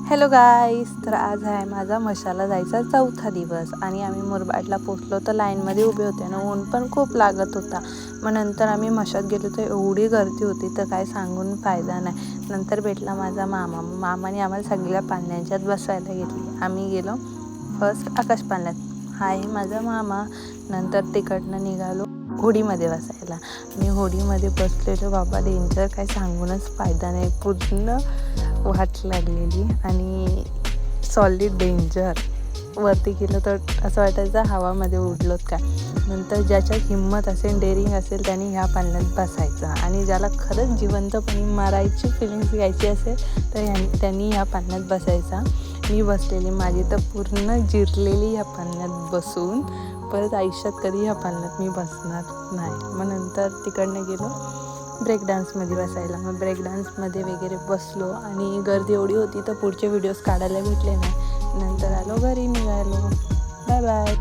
Hello गाईस, तर आज आहे माझा मशाला जायचा 4था दिवस आणि आम्ही मुरबाडला पोचलो तर लाईनमध्ये उभे होते आणि ऊन पण खूप लागत होता. मग नंतर आम्ही मशात गेलो तर एवढी गर्दी होती तर काय सांगून फायदा नाही. नंतर भेटला माझा मामाने आम्हाला सगळ्या पाळण्यांच्यात बसायला घेतली. आम्ही गेलो फर्स्ट आकाश पाळण्यात, हा आहे माझा मामा. नंतर तिकडनं निघालो होडीमध्ये बसायला आणि होडीमध्ये बसलेलो बाबा डेंजर, काय सांगूनच फायदा नाही. पूर्ण वाट लागलेली आणि सॉलिड डेंजर. वरती गेलं तर असं वाटायचं हवामध्ये उडलोत का. नंतर ज्याच्यात हिंमत असेल, डेअरिंग असेल त्याने ह्या पाळण्यात बसायचं आणि ज्याला खरंच जिवंतपणे मारायची फिलिंग्स घ्यायची असेल तर त्यांनी ह्या पाळण्यात बसायचा. मी बसलेली, माझी तर पूर्ण जिरलेली ह्या पाळण्यात बसून. परत आयुष्यात कधी ह्या पाळण्यात मी बसणार नाही. मग नंतर तिकडनं गेलो ब्रेक डान्समध्ये बसायला. मग ब्रेक डान्समध्ये वगैरे बसलो आणि गर्दी एवढी होती तर पुढचे व्हिडिओज काढायला भेटले नाही. नंतर आलो घरी, निघालो. Bye bye.